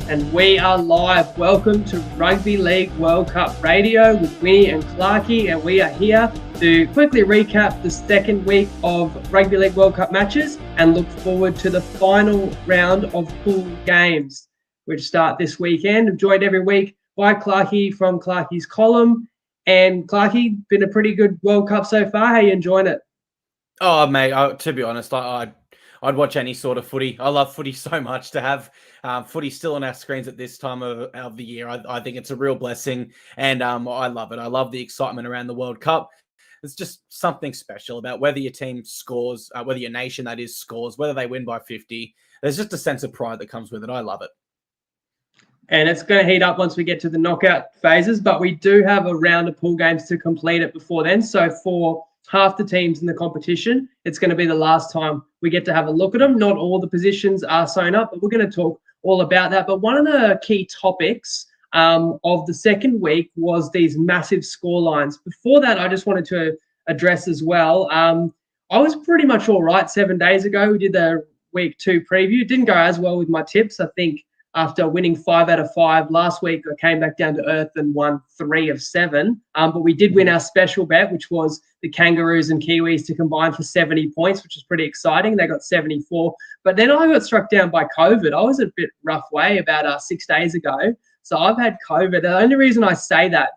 And we are live. Welcome to Rugby League World Cup Radio with Winny and Clarkey, and we are here to quickly recap the second week of Rugby League World Cup matches and look forward to the final round of pool games, which start this weekend. I'm joined every week by Clarkey from Clarkey's column. And Clarkey, been a pretty good World Cup so far. How are you enjoying it? Oh, mate, to be honest, I'd watch any sort of footy. I love footy so much. To have footy still on our screens at this time of the year, I think it's a real blessing, and I love it. I love the excitement around the World Cup. It's just something special about whether your team scores, whether your nation, that is, scores, whether they win by 50. There's just a sense of pride that comes with it. I love it. And it's going to heat up once we get to the knockout phases, but we do have a round of pool games to complete it before then. So for half the teams in the competition, it's going to be the last time we get to have a look at them. Not all the positions are sewn up, but we're going to talk all about that. But one of the key topics of the second week was these massive score lines. Before that, I just wanted to address as well. I was pretty much all right 7 days ago. We did the week 2 preview. It didn't go as well with my tips. I think after winning 5 out of 5 last week, I came back down to earth and won 3 of 7. But we did win our special bet, which was the Kangaroos and Kiwis to combine for 70 points, which was pretty exciting. They got 74. But then I got struck down by COVID. I was a bit rough way about 6 days ago. So I've had COVID. The only reason I say that,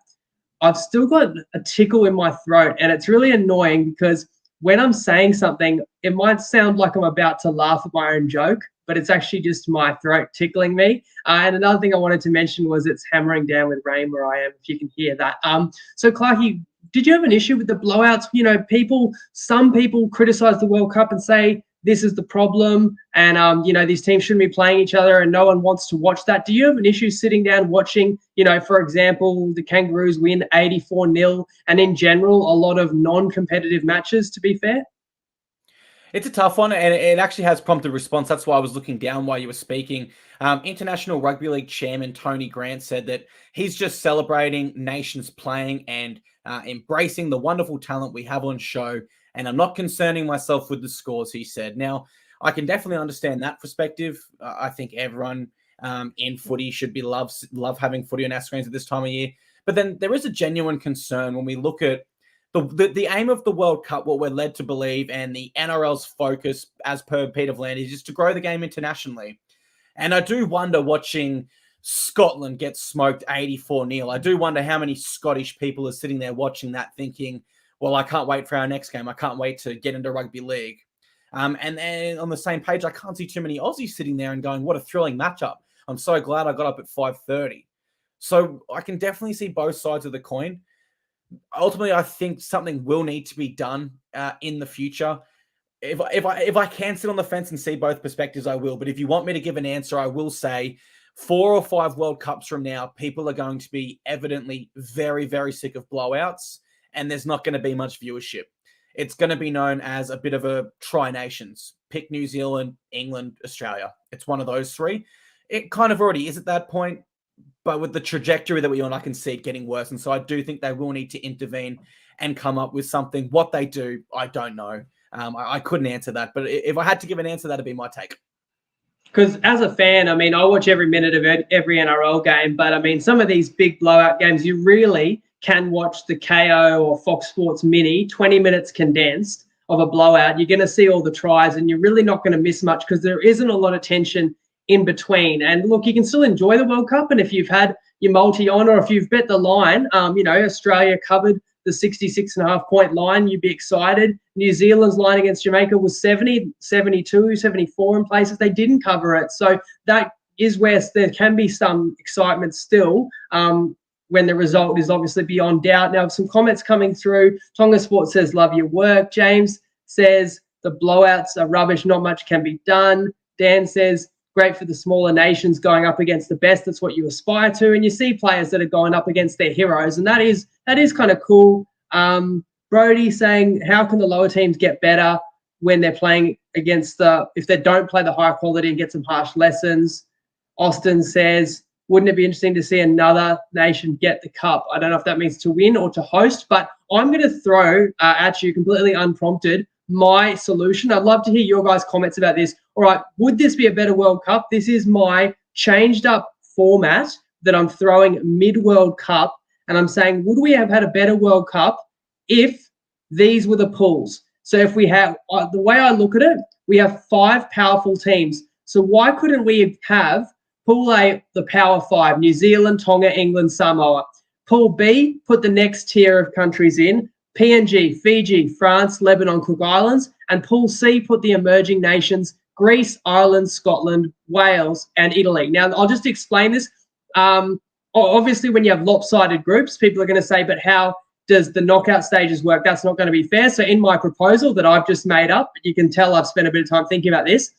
I've still got a tickle in my throat, and it's really annoying because when I'm saying something, it might sound like I'm about to laugh at my own joke, but it's actually just my throat tickling me. And another thing I wanted to mention was it's hammering down with rain where I am, if you can hear that. So Clarkey, did you have an issue with the blowouts? You know, some people criticize the World Cup and say this is the problem, and these teams shouldn't be playing each other, and no one wants to watch that. Do you have an issue sitting down watching, for example, the Kangaroos win 84-0, and in general, a lot of non-competitive matches, to be fair? It's a tough one, and it actually has prompted response. That's why I was looking down while you were speaking. International Rugby League Chairman Tony Grant said that he's just celebrating nations playing and embracing the wonderful talent we have on show, and I'm not concerning myself with the scores, he said. Now, I can definitely understand that perspective. I think everyone in footy should love having footy on our screens at this time of year. But then there is a genuine concern when we look at the aim of the World Cup, what we're led to believe, and the NRL's focus, as per Peter V'landys, is to grow the game internationally. And I do wonder, watching Scotland get smoked 84-0, I do wonder how many Scottish people are sitting there watching that thinking, well, I can't wait for our next game. I can't wait to get into rugby league. And then on the same page, I can't see too many Aussies sitting there and going, what a thrilling matchup. I'm so glad I got up at 5:30. So I can definitely see both sides of the coin. Ultimately, I think something will need to be done in the future. If I can sit on the fence and see both perspectives, I will. But if you want me to give an answer, I will say 4 or 5 World Cups from now, people are going to be evidently very, very sick of blowouts, and there's not going to be much viewership. It's going to be known as a bit of a tri-nations. Pick New Zealand, England, Australia. It's one of those 3. It kind of already is at that point. But with the trajectory that we're on, I can see it getting worse. And so I do think they will need to intervene and come up with something. What they do, I don't know. I couldn't answer that. But if I had to give an answer, that'd be my take. Because as a fan, I watch every minute of every NRL game. But, some of these big blowout games, you really can watch the KO or Fox Sports Mini, 20 minutes condensed of a blowout. You're going to see all the tries, and you're really not going to miss much because there isn't a lot of tension in between. And look, you can still enjoy the World Cup, and if you've had your multi on, or if you've bet the line, Australia covered the 66.5 point line, you'd be excited. New Zealand's line against Jamaica was 70, 72, 74 in places. They didn't cover it. So that is where there can be some excitement still when the result is obviously beyond doubt. Now, some comments coming through. Tonga Sports says, love your work. James says, the blowouts are rubbish. Not much can be done. Dan says, great for the smaller nations going up against the best. That's what you aspire to. And you see players that are going up against their heroes. And that is kind of cool. Brody saying, how can the lower teams get better when they're playing against if they don't play the high quality and get some harsh lessons? Austin says, wouldn't it be interesting to see another nation get the cup? I don't know if that means to win or to host, but I'm going to throw at you completely unprompted my solution. I'd love to hear your guys' comments about this. All right, would this be a better World Cup? This is my changed up format that I'm throwing mid-World Cup, and I'm saying, would we have had a better World Cup if these were the pools? So if we have, the way I look at it, we have 5 powerful teams. So why couldn't we have Pool A, the Power 5, New Zealand, Tonga, England, Samoa. Pool B, put the next tier of countries in, PNG, Fiji, France, Lebanon, Cook Islands. And Pool C, put the emerging nations, Greece, Ireland, Scotland, Wales, and Italy. Now, I'll just explain this. Obviously, when you have lopsided groups, people are going to say, but how does the knockout stages work? That's not going to be fair. So in my proposal that I've just made up, you can tell I've spent a bit of time thinking about this.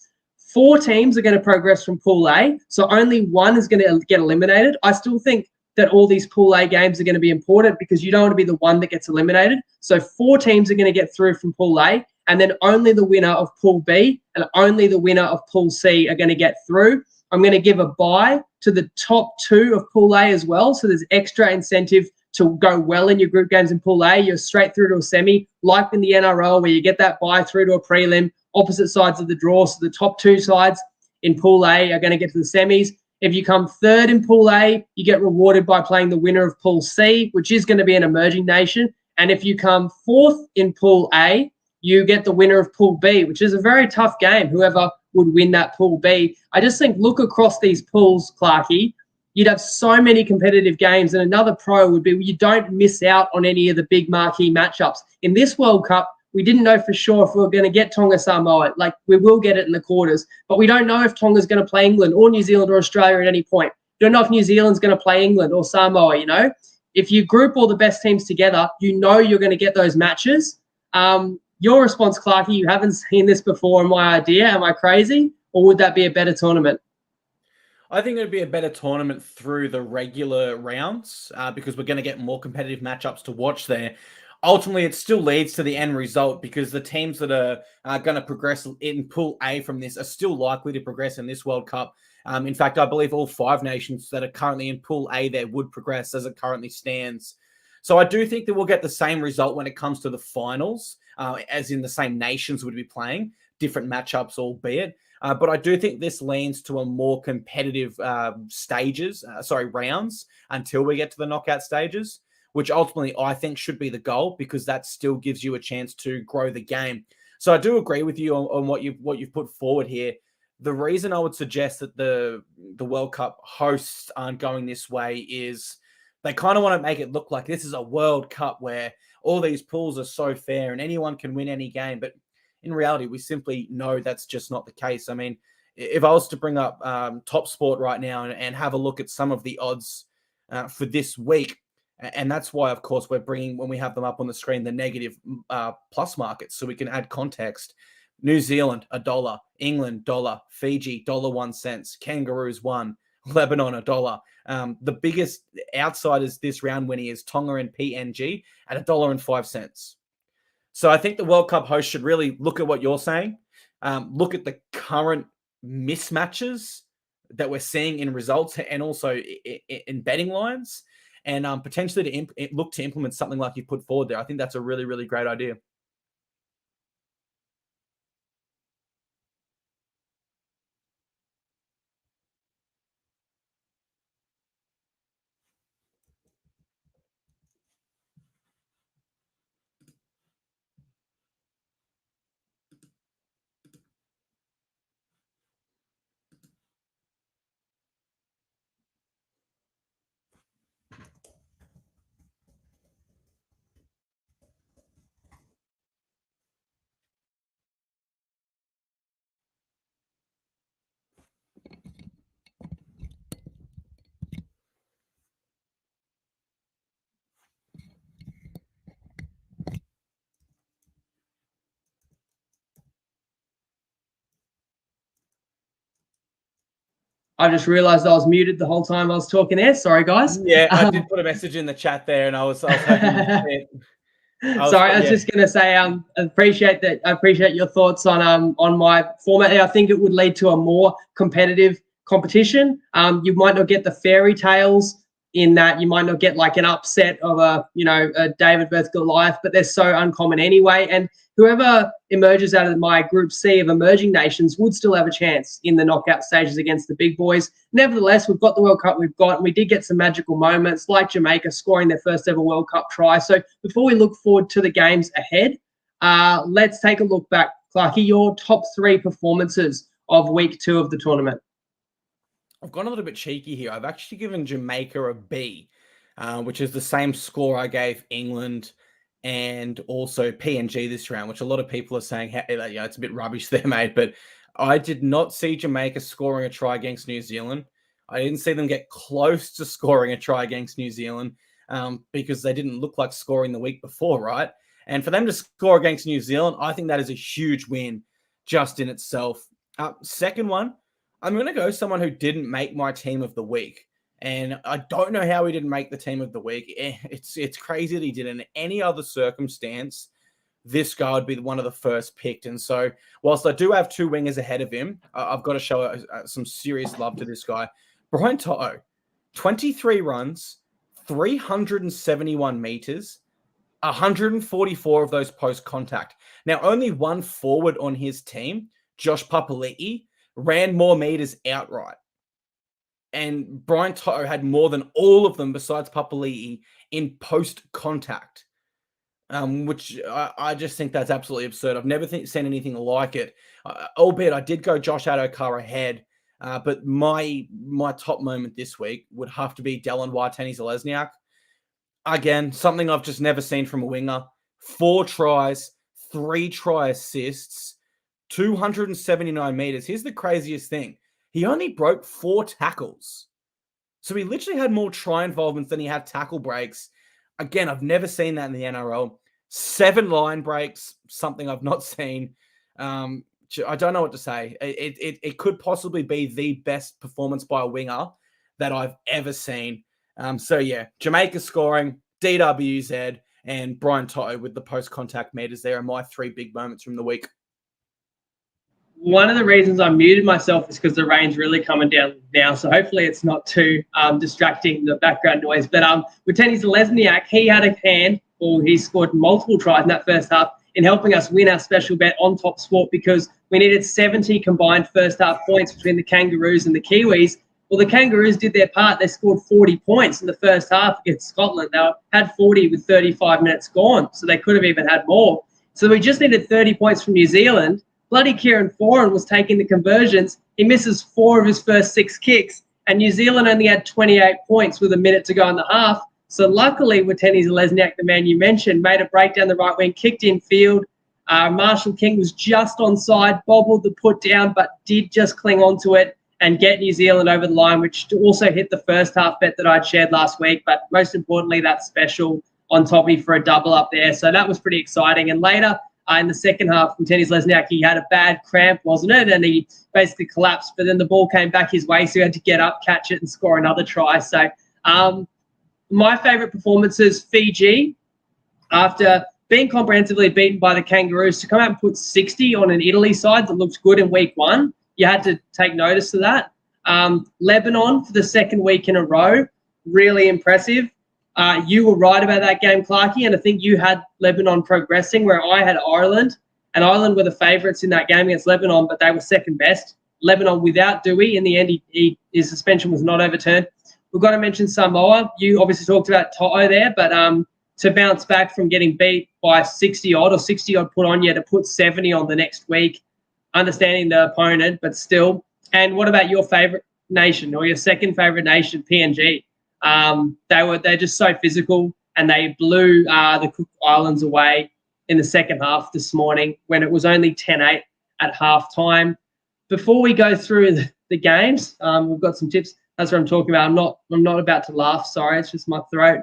4 teams are going to progress from Pool A, so only 1 is going to get eliminated. I still think that all these Pool A games are going to be important because you don't want to be the one that gets eliminated. So 4 teams are going to get through from Pool A, and then only the winner of Pool B and only the winner of Pool C are going to get through. I'm going to give a bye to the top 2 of Pool A as well, so there's extra incentive to go well in your group games in Pool A. You're straight through to a semi, like in the NRL where you get that bye through to a prelim, opposite sides of the draw. So the top 2 sides in Pool A are going to get to the semis. If you come 3rd in Pool A, you get rewarded by playing the winner of Pool C, which is going to be an emerging nation. And if you come 4th in Pool A, you get the winner of Pool B, which is a very tough game, whoever would win that Pool B. I just think, look across these pools, Clarkey, you'd have so many competitive games. And another pro would be you don't miss out on any of the big marquee matchups. In this World Cup, we didn't know for sure if we were going to get Tonga, Samoa. Like, we will get it in the quarters. But we don't know if Tonga's going to play England or New Zealand or Australia at any point. We don't know if New Zealand's going to play England or Samoa, you know. If you group all the best teams together, you know you're going to get those matches. Your response, Clarkey, you haven't seen this before in my idea. Am I crazy? Or would that be a better tournament? I think it would be a better tournament through the regular rounds because we're going to get more competitive matchups to watch there. Ultimately, it still leads to the end result because the teams that are going to progress in Pool A from this are still likely to progress in this World Cup. In fact, I believe all 5 nations that are currently in Pool A there would progress as it currently stands. So I do think that we'll get the same result when it comes to the finals, as in the same nations would be playing, different matchups albeit. But I do think this leans to a more competitive rounds until we get to the knockout stages, which ultimately I think should be the goal because that still gives you a chance to grow the game. So I do agree with you on what you've put forward here. The reason I would suggest that the World Cup hosts aren't going this way is they kind of want to make it look like this is a World Cup where all these pools are so fair and anyone can win any game. But in reality, we simply know that's just not the case. I mean, if I was to bring up Top Sport right now and have a look at some of the odds for this week, and that's why, of course, we're bringing, when we have them up on the screen, the negative plus markets so we can add context. New Zealand, $1. England, $1. Fiji, $1.01. Kangaroos, $1. Lebanon, $1. The biggest outsiders this round, Winnie, is Tonga and PNG at $1.05. So I think the World Cup host should really look at what you're saying, look at the current mismatches that we're seeing in results and also in betting lines, and potentially to look to implement something like you put forward there. I think that's a really, really great idea. I just realized I was muted the whole time I was talking there. Sorry, guys. Yeah, I did put a message in the chat there, and I was hoping it. I was just going to say, I appreciate that. I appreciate your thoughts on my format. I think it would lead to a more competitive competition. You might not get the fairy tales in that you might not get like an upset of a David versus Goliath, but they're so uncommon anyway. And whoever emerges out of my Group C of emerging nations would still have a chance in the knockout stages against the big boys. Nevertheless, we've got the World Cup we've got, and we did get some magical moments like Jamaica scoring their first ever World Cup try. So before we look forward to the games ahead, let's take a look back. Clarkey, your top 3 performances of week 2 of the tournament. I've gone a little bit cheeky here. I've actually given Jamaica a B, which is the same score I gave England and also PNG this round, which a lot of people are saying, it's a bit rubbish there, mate. But I did not see Jamaica scoring a try against New Zealand. I didn't see them get close to scoring a try against New Zealand because they didn't look like scoring the week before, right? And for them to score against New Zealand, I think that is a huge win just in itself. Second one, I'm going to go someone who didn't make my team of the week. And I don't know how he didn't make the team of the week. It's crazy that he did. In any other circumstance, this guy would be one of the first picked. And so whilst I do have 2 wingers ahead of him, I've got to show some serious love to this guy. Brian To'o, 23 runs, 371 meters, 144 of those post-contact. Now, only one forward on his team, Josh Papali'i, ran more meters outright. And Brian To'o had more than all of them besides Papali'i in post-contact, which I just think that's absolutely absurd. I've never seen anything like it, albeit I did go Josh Adokar ahead, but my top moment this week would have to be Dylan Waitani-Zelezniak. Again, something I've just never seen from a winger. 4 tries, 3 try assists, 279 meters. Here's the craziest thing. He only broke 4 tackles. So he literally had more try involvements than he had tackle breaks. Again, I've never seen that in the NRL. 7 line breaks, something I've not seen. I don't know what to say. It could possibly be the best performance by a winger that I've ever seen. So yeah, Jamaica scoring, DWZ, and Brian To'o with the post-contact meters there are my 3 big moments from the week. One of the reasons I muted myself is because the rain's really coming down now, so hopefully it's not too distracting, the background noise. But with Waitani-Zelezniak, he had a hand, or he scored multiple tries in that first half in helping us win our special bet on Top Sport because we needed 70 combined first half points between the Kangaroos and the Kiwis. Well, the Kangaroos did their part. They scored 40 points in the first half against Scotland. They had 40 with 35 minutes gone, so they could have even had more. So we just needed 30 points from New Zealand. Bloody Kieran Foran was taking the conversions. He misses 4 of his first 6 kicks, and New Zealand only had 28 points with a minute to go in the half. So luckily, Waitani-Zelezniak, the man you mentioned, made a break down the right wing, kicked in field. Marshall King was just onside, bobbled the put down, but did just cling onto it and get New Zealand over the line, which also hit the first half bet that I'd shared last week. But most importantly, that special on Toppy for a double up there. So that was pretty exciting. And later in the second half, Waitani-Zelezniak, he had a bad cramp, wasn't it? And he basically collapsed. But then the ball came back his way, so he had to get up, catch it, and score another try. So my favourite performances, Fiji, after being comprehensively beaten by the Kangaroos, to come out and put 60 on an Italy side that looked good in week 1. You had to take notice of that. Lebanon for the second week in a row, really impressive. You were right about that game, Clarkey, and I think you had Lebanon progressing where I had Ireland, and Ireland were the favourites in that game against Lebanon, but they were second best. Lebanon without Dewey. In the end, his suspension was not overturned. We've got to mention Samoa. You obviously talked about To'o there, but to bounce back from getting beat by 60-odd or 60-odd put on you to put 70 on the next week, understanding the opponent, but still. And what about your favourite nation or your second favourite nation, PNG? They're just so physical, and they blew the Cook Islands away in the second half this morning when it was only 10-8 at halftime. Before we go through the games, we've got some tips. That's what I'm talking about. I'm not about to laugh. Sorry, it's just my throat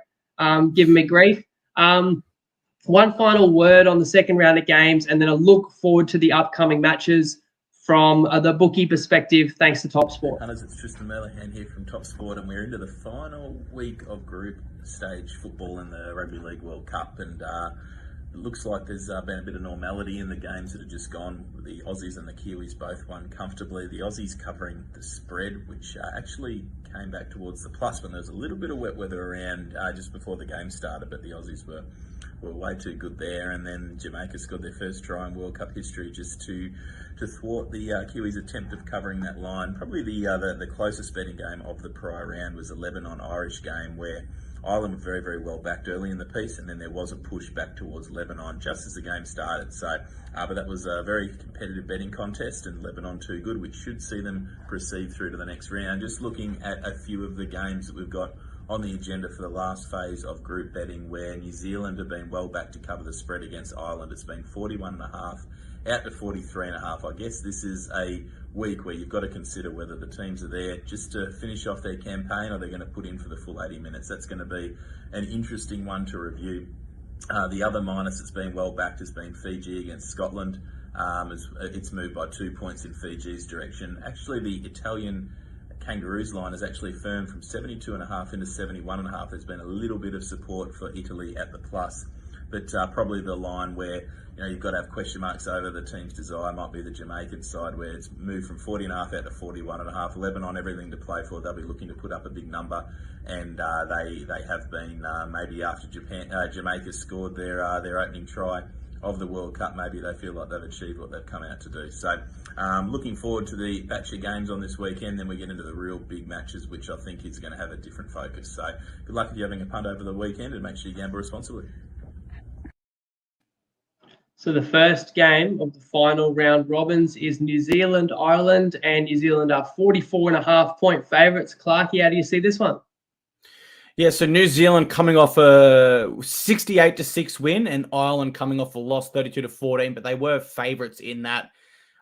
giving me grief. One final word on the second round of games, and then a look forward to the upcoming matches from the bookie perspective, thanks to Top Sport. Hunters, it's Tristan Merlihan here from Top Sport, and we're into the final week of group stage football in the Rugby League World Cup. And It looks like there's been a bit of normality in the games that have just gone. The Aussies and the Kiwis both won comfortably. The Aussies covering the spread, which actually came back towards the plus when there was a little bit of wet weather around just before the game started, but the Aussies were way too good there. And then Jamaica scored their first try in World Cup history just to thwart the Kiwis' attempt of covering that line. Probably the closest betting game of the prior round was a Lebanon-Irish game where Ireland were very, very well backed early in the piece, and then there was a push back towards Lebanon just as the game started. So, but that was a very competitive betting contest, and Lebanon too good, which should see them proceed through to the next round. Just looking at a few of the games that we've got on the agenda for the last phase of group betting, where New Zealand have been well back to cover the spread against Ireland. It's been 41.5 out to 43.5. I guess this is a week where you've got to consider whether the teams are there just to finish off their campaign or they're going to put in for the full 80 minutes. That's going to be an interesting one to review. The other minus that's been well backed has been Fiji against Scotland. It's moved by 2 points in Fiji's direction. Actually, the Italian Kangaroos line is actually firm from 72.5 into 71.5. There's been a little bit of support for Italy at the plus, but probably the line where you've got to have question marks over the team's desire might be the Jamaican side, where it's moved from 40.5 out to 41.5. Lebanon, everything to play for. They'll be looking to put up a big number, and they have been maybe after Jamaica scored their opening try of the World Cup, maybe they feel like they've achieved what they've come out to do. So looking forward to the batch of games on this weekend. Then we get into the real big matches, which I think is going to have a different focus. So good luck if you're having a punt over the weekend, and make sure you gamble responsibly. So the first game of the final round robins is New Zealand, Ireland, and New Zealand are 44.5-point favourites. Clarkey, how do you see this one? Yeah, so New Zealand coming off a 68-6 win, and Ireland coming off a loss 32-14, but they were favourites in that.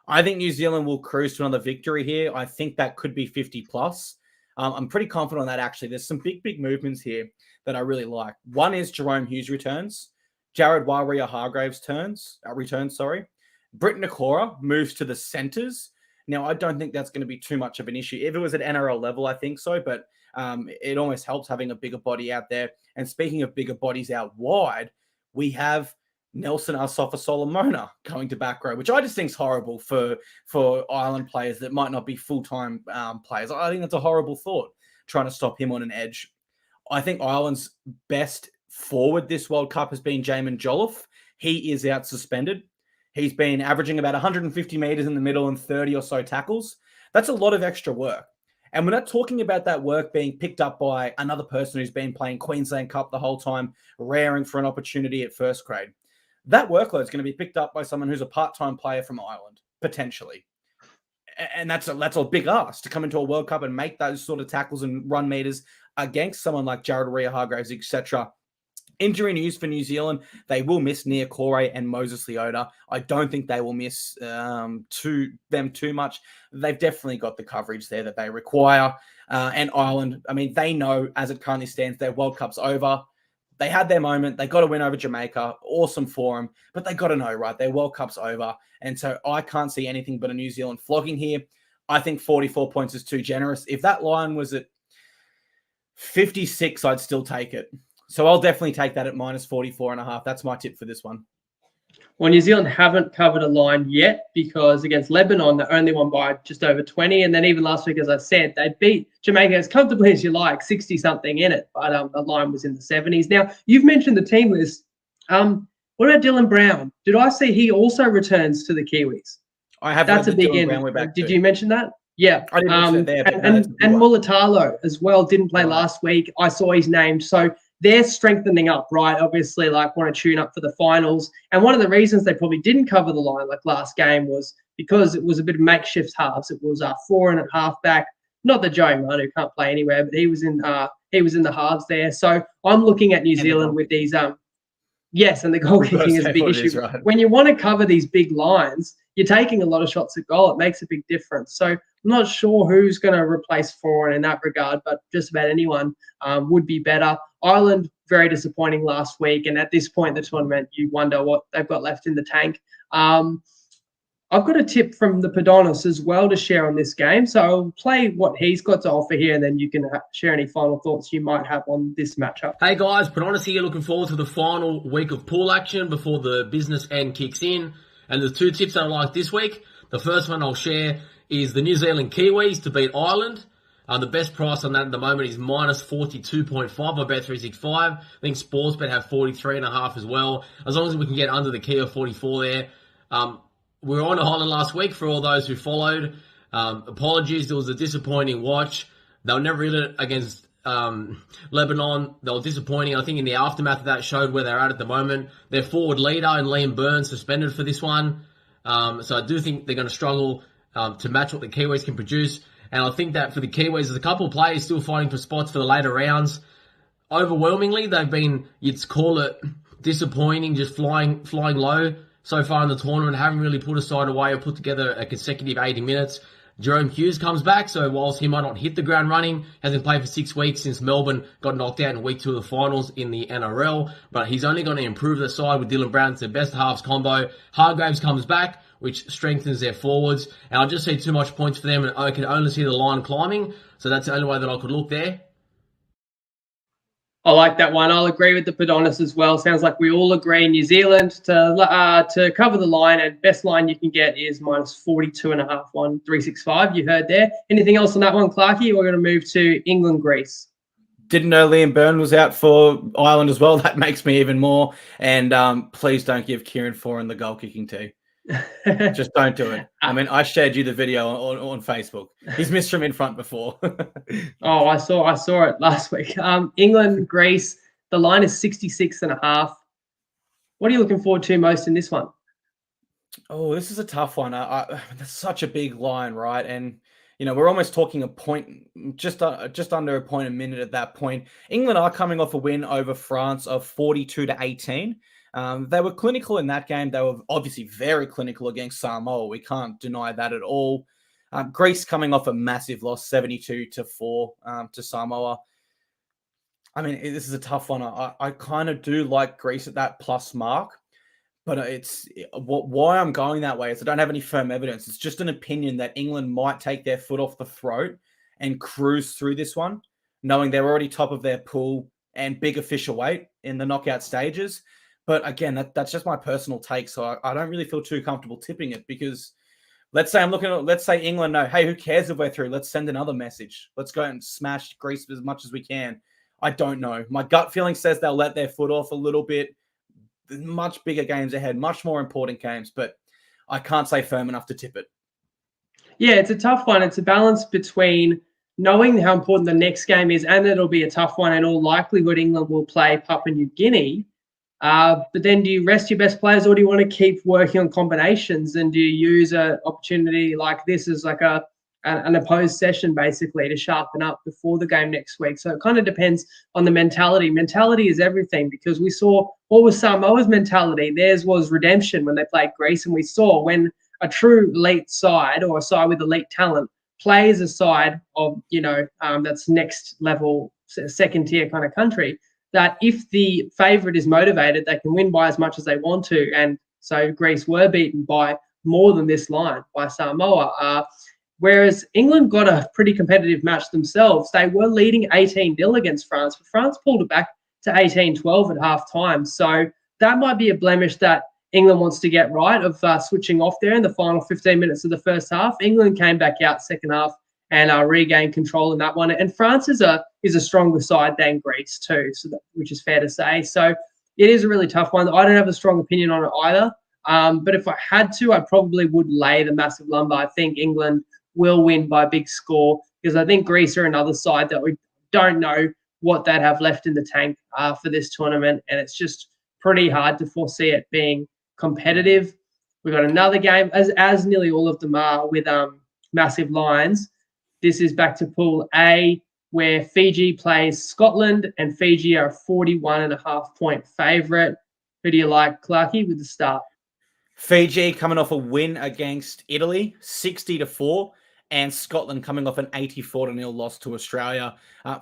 I think New Zealand will cruise to another victory here. I think that could be 50+. I'm pretty confident on that, actually. There's some big movements here that I really like. One is Jerome Hughes returns. Jared Waerea-Hargreaves returns. Britt Nakora moves to the centres. Now, I don't think that's going to be too much of an issue. If it was at NRL level, I think so, but it almost helps having a bigger body out there. And speaking of bigger bodies out wide, we have Nelson Asafa-Solomona going to back row, which I just think is horrible for Ireland players that might not be full-time players. I think that's a horrible thought, trying to stop him on an edge. I think Ireland's best forward this World Cup has been Jamin Jolliffe. He is out suspended. He's been averaging about 150 metres in the middle and 30 or so tackles. That's a lot of extra work. And we're not talking about that work being picked up by another person who's been playing Queensland Cup the whole time, raring for an opportunity at first grade. That workload is going to be picked up by someone who's a part-time player from Ireland, potentially. And that's a big ask to come into a World Cup and make those sort of tackles and run meters against someone like Jared Waerea-Hargreaves, etc. Injury news for New Zealand. They will miss Nia Corey and Moses Leota. I don't think they will miss them too much. They've definitely got the coverage there that they require. And Ireland, I mean, they know as it currently stands, their World Cup's over. They had their moment. They got a win over Jamaica. Awesome for them. But they got to know, right? Their World Cup's over. And so I can't see anything but a New Zealand flogging here. I think 44 points is too generous. If that line was at 56, I'd still take it. So I'll definitely take that at minus 44.5. That's my tip for this one. Well, New Zealand haven't covered a line yet because against Lebanon, they only won by just over 20. And then even last week, as I said, they beat Jamaica as comfortably as you like, 60-something in it. But the line was in the 70s. Now, you've mentioned the team list. What about Dylan Brown? Did I see he also returns to the Kiwis? I have. That's a big in. Did you mention that? Yeah. I didn't there, and Mulatalo as well didn't play last week. I saw his name. So they're strengthening up, right? Obviously, like want to tune up for the finals. And one of the reasons they probably didn't cover the line like last game was because it was a bit of makeshift halves. It was 4 and a half back. Not that Joey Manu can't play anywhere, but he was in the halves there. So I'm looking at New Zealand with these yes, and the goal kicking is a big issue. Right. When you want to cover these big lines, you're taking a lot of shots at goal. It makes a big difference. So I'm not sure who's going to replace Foran in that regard, but just about anyone would be better. Ireland, very disappointing last week. And at this point in the tournament, you wonder what they've got left in the tank. I've got a tip from the Padonis as well to share on this game. So I'll play what he's got to offer here, and then you can share any final thoughts you might have on this matchup. Hey guys, Padonis here, looking forward to the final week of pool action before the business end kicks in. And the 2 tips that I like this week. The first one I'll share is the New Zealand Kiwis to beat Ireland. The best price on that at the moment is minus 42.5 by Bet365. I think Sportsbet have 43.5 as well. As long as we can get under the key of 44 there. We were on Ireland last week for all those who followed. Apologies, there was a disappointing watch. They were never really against Lebanon. They were disappointing. I think in the aftermath of that showed where they're at the moment. Their forward leader and Liam Burns suspended for this one. So I do think they're going to struggle to match what the Kiwis can produce. And I think that for the Kiwis, there's a couple of players still fighting for spots for the later rounds. Overwhelmingly, they've been, you'd call it disappointing, just flying low so far in the tournament, haven't really put a side away or put together a consecutive 80 minutes. Jerome Hughes comes back, so whilst he might not hit the ground running, hasn't played for 6 weeks since Melbourne got knocked out in week 2 of the finals in the NRL, but he's only going to improve the side with Dylan Brown. It's their best halves combo. Hargraves comes back, which strengthens their forwards, and I just see too much points for them, and I can only see the line climbing, so that's the only way that I could look there. I like that one. I'll agree with the Padonis as well. Sounds like we all agree New Zealand to cover the line, and best line you can get is minus 42.5, 1.365. You heard there. Anything else on that one, Clarkey? We're going to move to England, Greece. Didn't know Liam Burns was out for Ireland as well. That makes me even more. And please don't give Kieran Foran the goal kicking too. Just don't do it. I mean, I shared you the video on Facebook. He's missed from in front before. Oh, I saw it last week. England, Greece, the line is 66.5. What are you looking forward to most in this one? Oh, this is a tough one. That's such a big line, right? And, you know, we're almost talking a point, just under a point a minute at that point. England are coming off a win over France of 42-18. They were clinical in that game. They were obviously very clinical against Samoa. We can't deny that at all. Greece coming off a massive loss, 72-4 to Samoa. I mean, this is a tough one. I kind of do like Greece at that plus mark, but why I'm going that way is I don't have any firm evidence. It's just an opinion that England might take their foot off the throat and cruise through this one, knowing they're already top of their pool and big official weight in the knockout stages. But again, that's just my personal take. So I don't really feel too comfortable tipping it because let's say England know, hey, who cares if we're through? Let's send another message. Let's go and smash Greece as much as we can. I don't know. My gut feeling says they'll let their foot off a little bit. Much bigger games ahead, much more important games, but I can't say firm enough to tip it. Yeah, it's a tough one. It's a balance between knowing how important the next game is, and it'll be a tough one. In all likelihood, England will play Papua New Guinea. But then do you rest your best players, or do you want to keep working on combinations? And do you use an opportunity like this as like an opposed session, basically, to sharpen up before the game next week? So it kind of depends on the mentality. Mentality is everything, because we saw what was Samoa's mentality. Theirs was redemption when they played Greece, and we saw when a true elite side or a side with elite talent plays a side of, that's next level, second tier kind of country, that if the favourite is motivated, they can win by as much as they want to. And so Greece were beaten by more than this line by Samoa. Whereas England got a pretty competitive match themselves. They were leading 18-0 against France, but France pulled it back to 18-12 at half-time. So that might be a blemish that England wants to get right, of switching off there in the final 15 minutes of the first half. England came back out second half and regained control in that one. And France is a stronger side than Greece too, which is fair to say. So it is a really tough one. I don't have a strong opinion on it either. But if I had to, I probably would lay the massive lumber. I think England will win by a big score, because I think Greece are another side that we don't know what they'd have left in the tank for this tournament. And it's just pretty hard to foresee it being competitive. We've got another game, as nearly all of them are, with massive lines. This is back to Pool A, where Fiji plays Scotland, and Fiji are a 41.5-point favourite. Who do you like, Clarkey, with the start? Fiji coming off a win against Italy, 60-4, and Scotland coming off an 84-0 loss to Australia.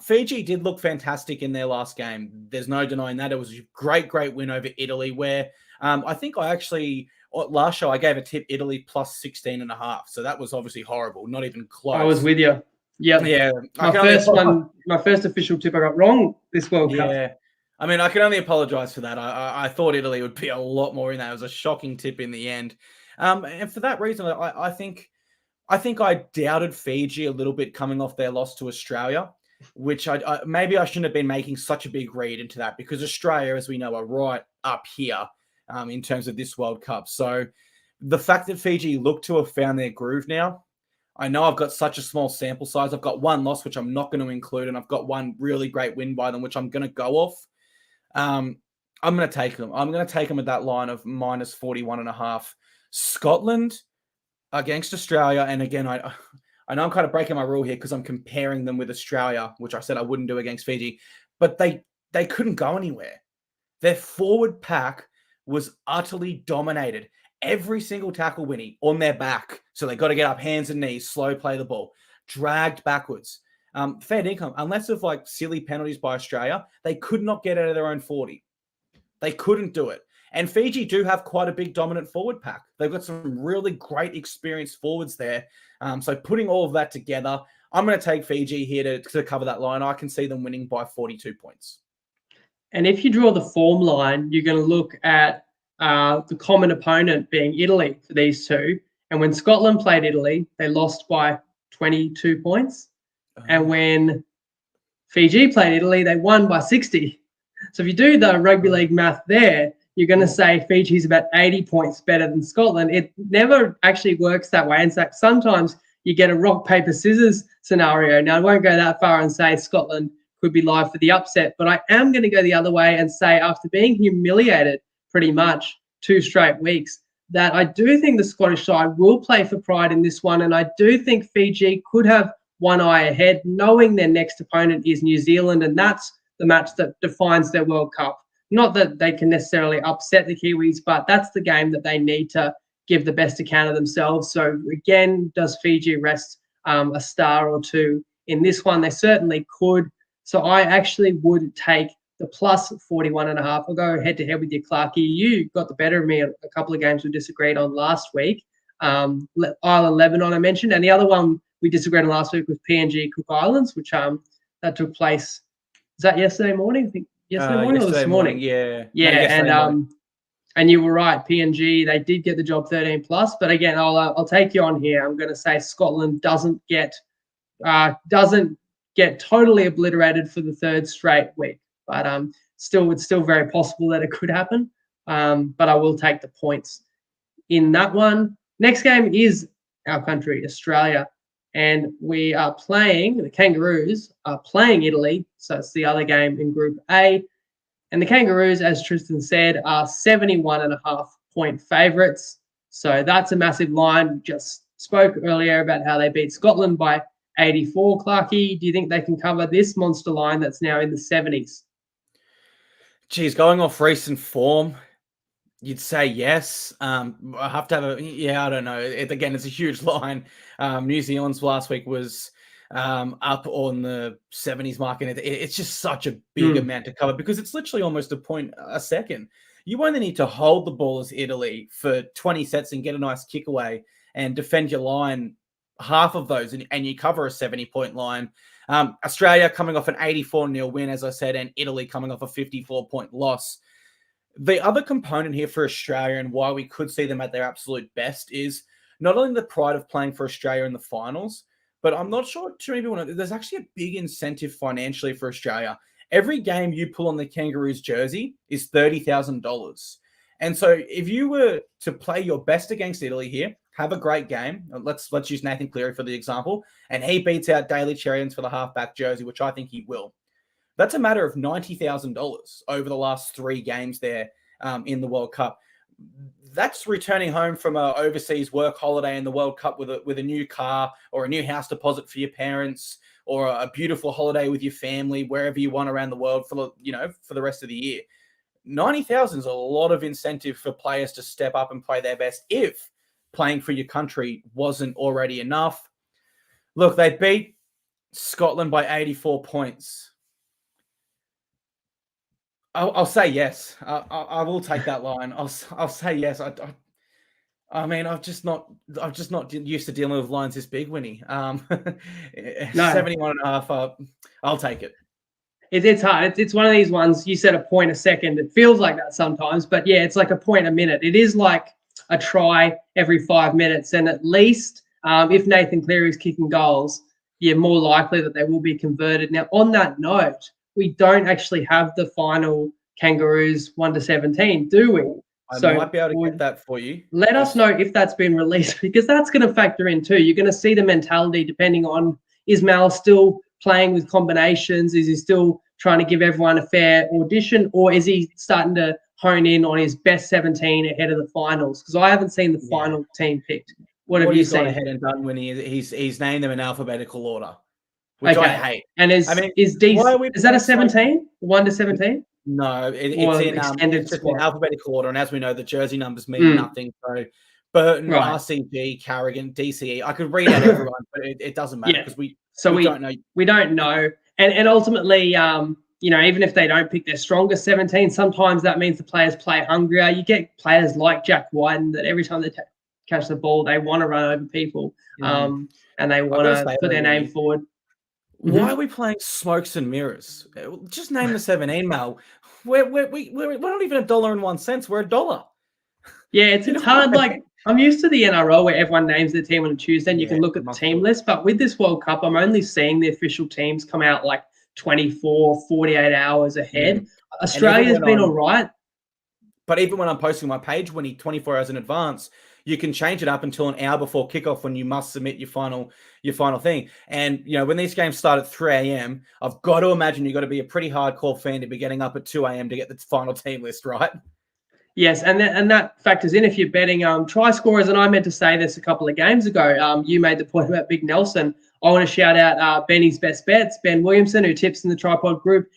Fiji did look fantastic in their last game. There's no denying that. It was a great win over Italy, where I think I actually last show I gave a tip Italy plus 16.5. So that was obviously horrible. Not even close. I was with you. Yep. Yeah. My first official tip I got wrong this World Cup. Yeah. I mean, I can only apologize for that. I thought Italy would be a lot more in that. It was a shocking tip in the end. And for that reason, I think I doubted Fiji a little bit coming off their loss to Australia, which maybe I shouldn't have been making such a big read into that, because Australia, as we know, are right up here in terms of this World Cup. So the fact that Fiji look to have found their groove now, I know I've got such a small sample size. I've got one loss, which I'm not going to include, and I've got one really great win by them, which I'm going to go off. I'm going to take them. I'm going to take them at that line of minus 41.5. Scotland against Australia, and again, I know I'm kind of breaking my rule here because I'm comparing them with Australia, which I said I wouldn't do against Fiji, but they couldn't go anywhere. Their forward pack was utterly dominated. Every single tackle, Winnie, on their back. So they got to get up, hands and knees, slow play the ball, dragged backwards. Fair income, unless of like silly penalties by Australia, they could not get out of their own 40. They couldn't do it. And Fiji do have quite a big dominant forward pack. They've got some really great experienced forwards there. So putting all of that together, I'm going to take Fiji here to cover that line. I can see them winning by 42 points. And if you draw the form line, you're going to look at the common opponent being Italy for these two. And when Scotland played Italy, they lost by 22 points. And when Fiji played Italy, they won by 60. So if you do the rugby league math there, you're going to say Fiji's about 80 points better than Scotland. It never actually works that way. In fact, sometimes you get a rock, paper, scissors scenario. Now, I won't go that far and say Scotland could be live for the upset, but I am going to go the other way and say, after being humiliated pretty much 2 straight weeks, that I do think the Scottish side will play for pride in this one. And I do think Fiji could have one eye ahead, knowing their next opponent is New Zealand. And that's the match that defines their World Cup. Not that they can necessarily upset the Kiwis, but that's the game that they need to give the best account of themselves. So again, does Fiji rest a star or two in this one? They certainly could. So I actually would take the plus 41.5. I'll go head to head with you, Clarkey. You got the better of me at a couple of games we disagreed on last week. Island Lebanon I mentioned, and the other one we disagreed on last week was PNG Cook Islands, which that took place. Is that yesterday morning? I think yesterday morning or this morning? Yeah. Yeah, and you were right. PNG, they did get the job 13 plus, but again, I'll take you on here. I'm going to say Scotland doesn't get totally obliterated for the 3rd straight week, but it's still very possible that it could happen. But I will take the points in that one. Next game is our country, Australia, and we are playing, the Kangaroos are playing Italy, so it's the other game in Group A. And the Kangaroos, as Tristan said, are 71.5 point favourites. So that's a massive line. We just spoke earlier about how they beat Scotland by 84. Clarkey, do you think they can cover this monster line that's now in the 70s? Geez, going off recent form, you'd say yes. I have to have I don't know. It's a huge line. New Zealand's last week was up on the 70s mark, and it's just such a big amount to cover because it's literally almost a point a second. You only need to hold the ball as Italy for 20 sets and get a nice kick away and defend your line half of those, and you cover a 70-point line. Australia coming off an 84-0 win, as I said, and Italy coming off a 54-point loss. The other component here for Australia and why we could see them at their absolute best is not only the pride of playing for Australia in the finals, but I'm not sure too many people know, there's actually a big incentive financially for Australia. Every game you pull on the Kangaroos jersey is $30,000. And so if you were to play your best against Italy here, have a great game. Let's use Nathan Cleary for the example, and he beats out Daly Cherry for the halfback jersey, which I think he will. That's a matter of $90,000 over the last 3 games there in the World Cup. That's returning home from an overseas work holiday in the World Cup with a new car or a new house deposit for your parents or a beautiful holiday with your family, wherever you want around the world for the rest of the year. 90,000 is a lot of incentive for players to step up and play their best if playing for your country wasn't already enough. Look, they beat Scotland by 84 points. I'll say yes. I will take that line. I'll say yes. I mean, I've just not used to dealing with lines this big, Winnie. 71.5. I'll take it. It's hard. It's one of these ones. You said a point a second. It feels like that sometimes, but yeah, it's like a point a minute. It is like a try every 5 minutes, and at least if Nathan Cleary's kicking goals, you're more likely that they will be converted. Now, on that note, we don't actually have the final Kangaroos 1-17, do we? I might be able to get that for you. Let us know if that's been released, because that's going to factor in too. You're going to see the mentality depending on, is Mal still playing with combinations? Is he still trying to give everyone a fair audition, or is he starting to hone in on his best 17 ahead of the finals? Because I haven't seen the final team picked. What have you seen? Ahead and done when he's named them in alphabetical order, which I hate. And is that a 17? 1-17? No, it's just in alphabetical order, and as we know, the jersey numbers mean nothing. So Burton, RCG, Carrigan, DCE. I could read out everyone, but it doesn't matter because we don't know. We don't know, and ultimately, even if they don't pick their strongest 17, sometimes that means the players play hungrier. You get players like Jack Whiten that every time they catch the ball, they want to run over people, and they want to put their name forward. Why are we playing smokes and mirrors? Just name the 17, Mal. We're not even $1.01. We're $1. Yeah, it's hard. Like, I'm used to the NRL where everyone names their team on a Tuesday and you can look at the team list. But with this World Cup, I'm only seeing the official teams come out like 24, 48 hours ahead. Australia's been all right. But even when I'm posting my page, 24 hours in advance, you can change it up until an hour before kickoff when you must submit your final thing. And, when these games start at 3 a.m., I've got to imagine you've got to be a pretty hardcore fan to be getting up at 2 a.m. to get the final team list, right? Yes, and that factors in if you're betting try scorers. And I meant to say this a couple of games ago. You made the point about Big Nelson. I want to shout out Benny's Best Bets, Ben Williamson, who tips in the Tripod group.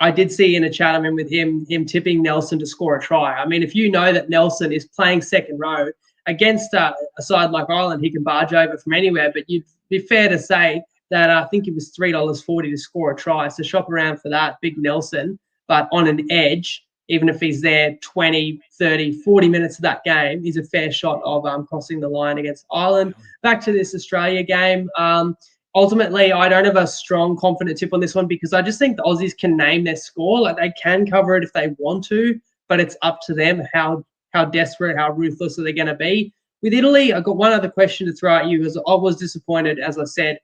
I did see in a chat I'm in with him tipping Nelson to score a try. I mean, if you know that Nelson is playing second row against a side like Ireland, he can barge over from anywhere. But you'd be fair to say that I think it was $3.40 to score a try. So shop around for that, Big Nelson. But on an edge, even if he's there 20, 30, 40 minutes of that game, he's a fair shot of crossing the line against Ireland. Back to this Australia game. Ultimately, I don't have a strong, confident tip on this one because I just think the Aussies can name their score. Like, they can cover it if they want to, but it's up to them how desperate, how ruthless are they going to be. With Italy, I've got one other question to throw at you, because I was disappointed, as I said,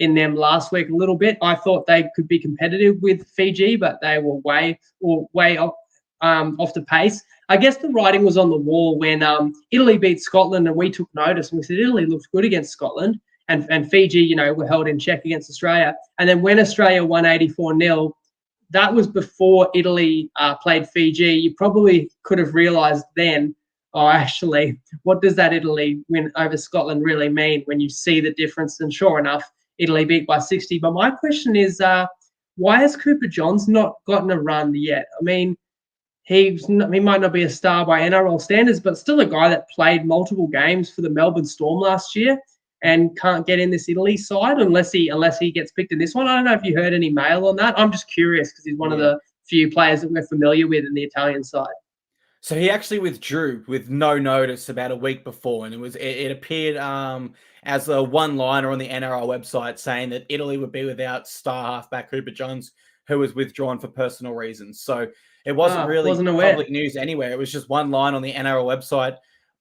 in them last week a little bit. I thought they could be competitive with Fiji, but they were way off the pace. I guess the writing was on the wall when Italy beat Scotland and we took notice and we said Italy looked good against Scotland, and Fiji, were held in check against Australia. And then when Australia won 84-0, that was before Italy played Fiji. You probably could have realised then, actually, what does that Italy win over Scotland really mean when you see the difference? And sure enough, Italy beat by 60. But my question is, why has Cooper Johns not gotten a run yet? I mean, he might not be a star by NRL standards, but still a guy that played multiple games for the Melbourne Storm last year and can't get in this Italy side unless he gets picked in this one. I don't know if you heard any mail on that. I'm just curious because he's one of the few players that we're familiar with in the Italian side. So he actually withdrew with no notice about a week before, and it appeared as a one-liner on the NRL website saying that Italy would be without star halfback Cooper Johns, who was withdrawn for personal reasons. So it wasn't public news anywhere. It was just one line on the NRL website.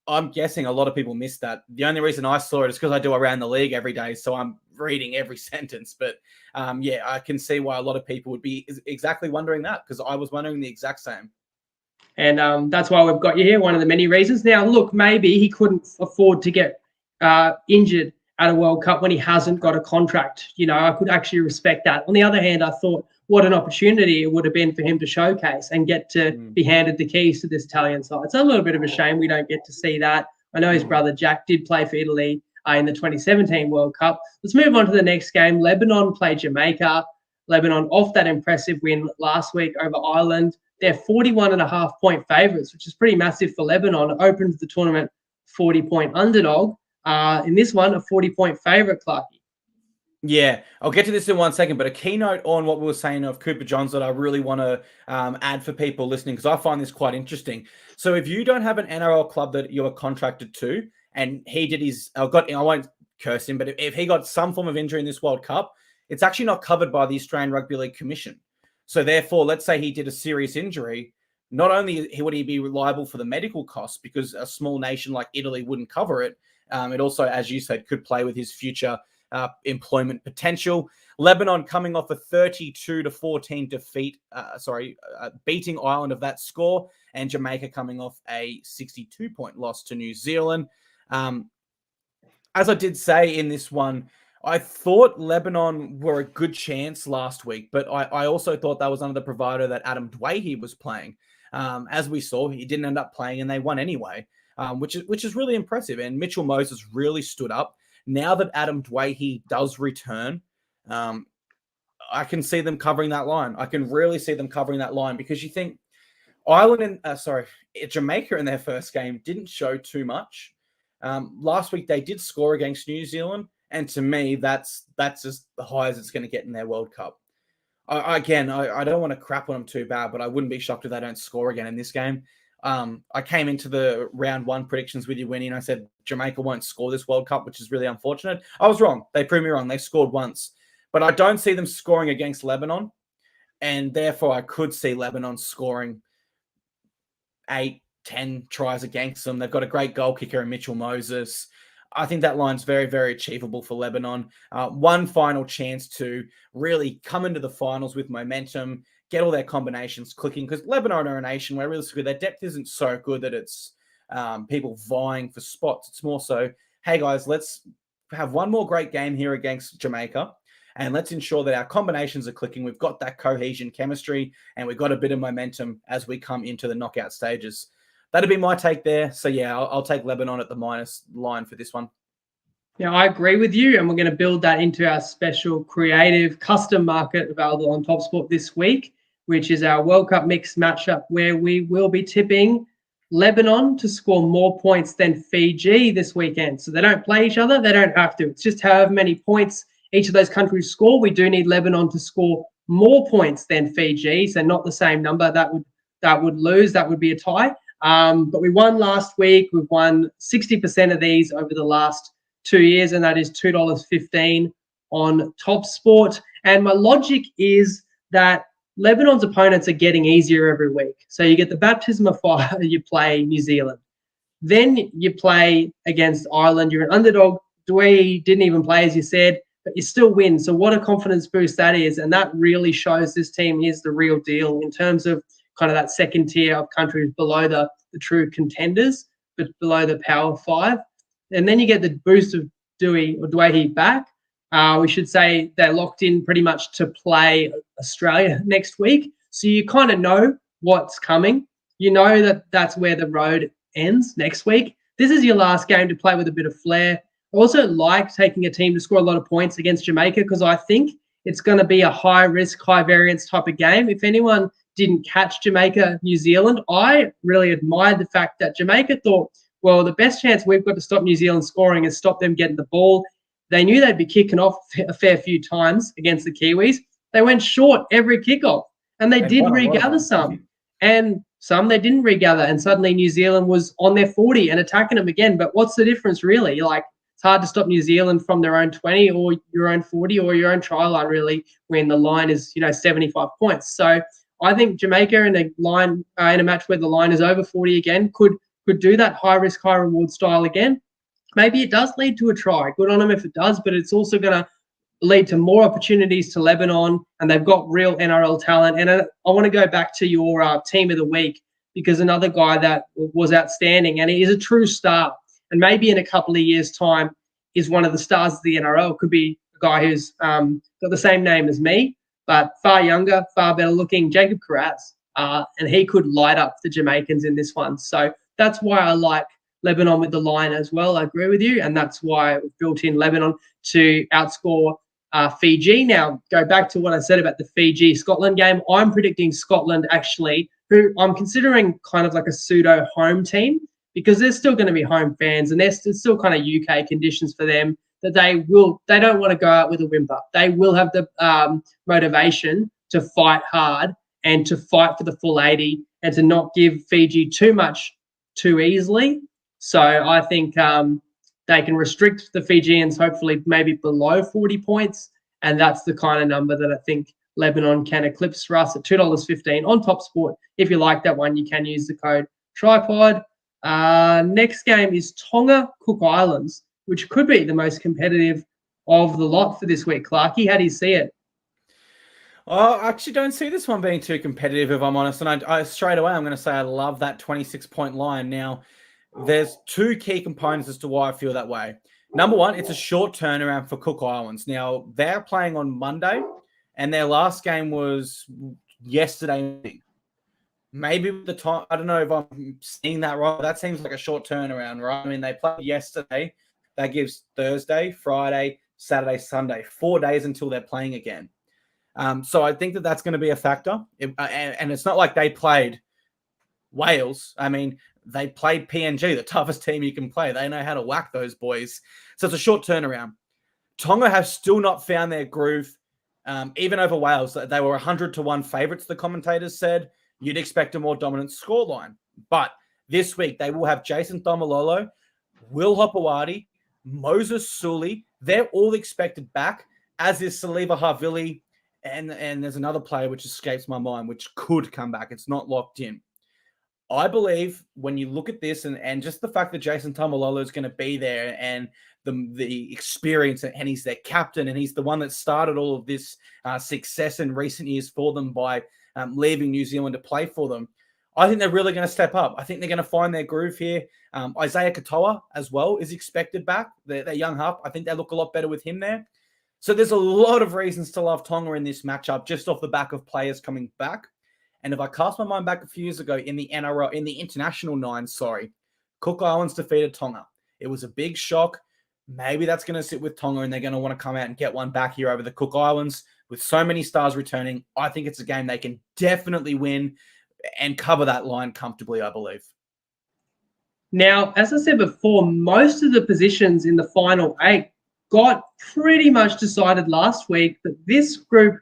I'm guessing a lot of people missed that. The only reason I saw it is because I do Around the League every day, so I'm reading every sentence. But I can see why a lot of people would be exactly wondering that, because I was wondering the exact same. And that's why we've got you here, one of the many reasons. Now, look, maybe he couldn't afford to get injured at a World Cup when he hasn't got a contract. I could actually respect that. On the other hand, I thought what an opportunity it would have been for him to showcase and get to be handed the keys to this Italian side. It's a little bit of a shame we don't get to see that. I know his brother Jack did play for Italy in the 2017 World Cup. Let's move on to the next game. Lebanon played Jamaica. Lebanon off that impressive win last week over Ireland. They're 41.5-point favourites, which is pretty massive for Lebanon. It opens the tournament 40-point underdog. In this one, a 40-point favourite, Clarkey. Yeah, I'll get to this in 1 second, but a keynote on what we were saying of Cooper Johns that I really want to add for people listening, because I find this quite interesting. So if you don't have an NRL club that you're contracted to, and he did I won't curse him, but if he got some form of injury in this World Cup, it's actually not covered by the Australian Rugby League Commission. So therefore, let's say he did a serious injury, not only would he be liable for the medical costs because a small nation like Italy wouldn't cover it, it also, as you said, could play with his future employment potential. Lebanon coming off a 32-14 defeat, beating Ireland of that score, and Jamaica coming off a 62-point loss to New Zealand. As I did say in this one, I thought Lebanon were a good chance last week, but I also thought that was under the provider that Adam Dwayhe was playing. As we saw, he didn't end up playing and they won anyway, which is really impressive. And Mitchell Moses really stood up. Now that Adam Dwayhe does return, I can see them covering that line. I can really see them covering that line, because you think Jamaica in their first game didn't show too much. Last week they did score against New Zealand, and to me that's just the high as it's going to get in their World Cup. I don't want to crap on them too bad, but I wouldn't be shocked if they don't score again in this game. I came into the round 1 predictions with you, Winnie, and I said Jamaica won't score this World Cup, which is really unfortunate. I was wrong. They proved me wrong. They scored once. But I don't see them scoring against Lebanon, and therefore I could see Lebanon scoring 8-10 tries against them. They've got a great goal kicker in Mitchell Moses. I think that line's very, very achievable for Lebanon. One final chance to really come into the finals with momentum, get all their combinations clicking, because Lebanon are a nation where realistically their depth isn't so good that it's people vying for spots. It's more so, hey guys, let's have one more great game here against Jamaica, and let's ensure that our combinations are clicking. We've got that cohesion, chemistry, and we've got a bit of momentum as we come into the knockout stages. That'd be my take there. So yeah, I'll take Lebanon at the minus line for this one. Yeah, I agree with you, and we're going to build that into our special creative custom market available on TopSport this week, which is our World Cup mixed matchup, where we will be tipping Lebanon to score more points than Fiji this weekend. So they don't play each other. They don't have to. It's just however many points each of those countries score. We do need Lebanon to score more points than Fiji, so not the same number. That would lose. That would be a tie. But we won last week. We've won 60% of these over the last 2 years, and that is $2.15 on TopSport. And my logic is that Lebanon's opponents are getting easier every week. So you get the baptism of fire, you play New Zealand. Then you play against Ireland. You're an underdog. Dwee didn't even play, as you said, but you still win. So what a confidence boost that is. And that really shows this team is the real deal in terms of kind of that second tier of countries below the true contenders, but below the Power 5. And then you get the boost of Dwee back. We should say they're locked in pretty much to play Australia next week. So you kind of know what's coming. You know that that's where the road ends next week. This is your last game to play with a bit of flair. I also like taking a team to score a lot of points against Jamaica, because I think it's going to be a high risk, high variance type of game. If anyone didn't catch Jamaica, New Zealand, I really admired the fact that Jamaica thought, well, the best chance we've got to stop New Zealand scoring is stop them getting the ball. They knew they'd be kicking off a fair few times against the Kiwis. They went short every kickoff, and they did regather some. And some they didn't regather, and suddenly New Zealand was on their 40 and attacking them again. But what's the difference, really? Like, it's hard to stop New Zealand from their own 20 or your own 40 or your own try line, really, when the line is, 75 points. So I think Jamaica in a match where the line is over 40 again could do that high risk, high reward style again. Maybe it does lead to a try. Good on them if it does, but it's also going to lead to more opportunities to Lebanon, and they've got real NRL talent. And I want to go back to your team of the week, because another guy that was outstanding, and he is a true star, and maybe in a couple of years' time is one of the stars of the NRL. Could be a guy who's got the same name as me, but far younger, far better looking, Jacob Carraz. And he could light up the Jamaicans in this one. So that's why I like Lebanon with the line as well. I agree with you. And that's why we've built in Lebanon to outscore Fiji. Now, go back to what I said about the Fiji-Scotland game. I'm predicting Scotland, actually, who I'm considering kind of like a pseudo home team, because there's still going to be home fans, and there's still kind of UK conditions for them. that they don't want to go out with a whimper. They will have the motivation to fight hard and to fight for the full 80 and to not give Fiji too much too easily. So I think they can restrict the Fijians hopefully maybe below 40 points, and that's the kind of number that I think Lebanon can eclipse for us at $2.15 on Top Sport. If you like that one, you can use the code TRIPOD. Next game is Tonga Cook Islands, which could be the most competitive of the lot for this week. Clarkey, how do you see it? I actually don't see this one being too competitive, if I'm honest. And I straight away, I'm going to say I love that 26-point line. Now, there's two key components as to why I feel that way. Number one, it's a short turnaround for Cook Islands. Now, they're playing on Monday, and their last game was yesterday. Maybe the time, I don't know if I'm seeing that right. That seems like a short turnaround, right? I mean, they played yesterday. That gives Thursday, Friday, Saturday, Sunday, 4 days until they're playing again. So I think that that's going to be a factor. And it's not like they played Wales. I mean, they played PNG, the toughest team you can play. They know how to whack those boys. So it's a short turnaround. Tonga have still not found their groove, even over Wales. They were 100-1 favourites, the commentators said. You'd expect a more dominant scoreline. But this week, they will have Jason Thomalolo, Will Hopewadi, Moses Sully. They're all expected back, as is Saliva Havili. And there's another player which escapes my mind, which could come back. It's not locked in. I believe when you look at this and just the fact that Jason Tamalolo is going to be there and the experience, and he's their captain, and he's the one that started all of this success in recent years for them by leaving New Zealand to play for them, I think they're really going to step up. I think they're going to find their groove here. Isaiah Katoa as well is expected back. They're young half. I think they look a lot better with him there. So there's a lot of reasons to love Tonga in this matchup, just off the back of players coming back. And if I cast my mind back a few years ago in the NRL, in the International Nines, Cook Islands defeated Tonga. It was a big shock. Maybe that's going to sit with Tonga, and they're going to want to come out and get one back here over the Cook Islands. With so many stars returning, I think it's a game they can definitely win and cover that line comfortably, I believe. Now, as I said before, most of the positions in the final 8 got pretty much decided last week, but this group,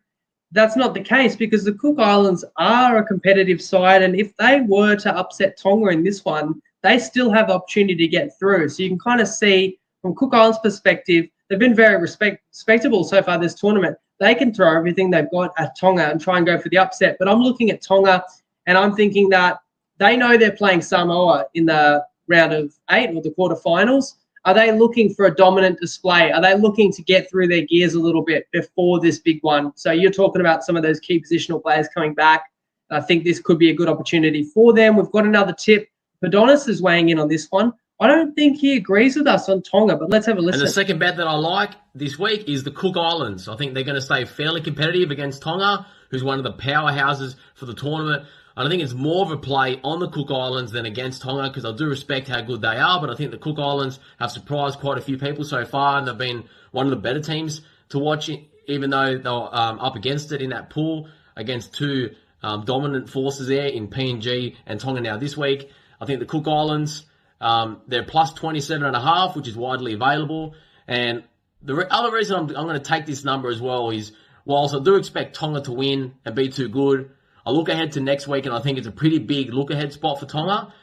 that's not the case, because the Cook Islands are a competitive side, and if they were to upset Tonga in this one, they still have opportunity to get through. So you can kind of see from Cook Islands' perspective, they've been very respectable so far this tournament. They can throw everything they've got at Tonga and try and go for the upset. But I'm looking at Tonga, and I'm thinking that they know they're playing Samoa in the round of 8 or the quarterfinals. Are they looking for a dominant display? Are they looking to get through their gears a little bit before this big one? So you're talking about some of those key positional players coming back. I think this could be a good opportunity for them. We've got another tip. Padonis is weighing in on this one. I don't think he agrees with us on Tonga, but let's have a listen. And the second bet that I like this week is the Cook Islands. I think they're going to stay fairly competitive against Tonga, who's one of the powerhouses for the tournament. And I think it's more of a play on the Cook Islands than against Tonga, because I do respect how good they are, but I think the Cook Islands have surprised quite a few people so far, and they've been one of the better teams to watch, even though they're up against it in that pool against two dominant forces there in PNG and Tonga now this week. I think the Cook Islands, they're plus 27.5, which is widely available. And the other reason I'm going to take this number as well is, whilst I do expect Tonga to win and be too good, I look ahead to next week, and I think it's a pretty big look-ahead spot for Tonga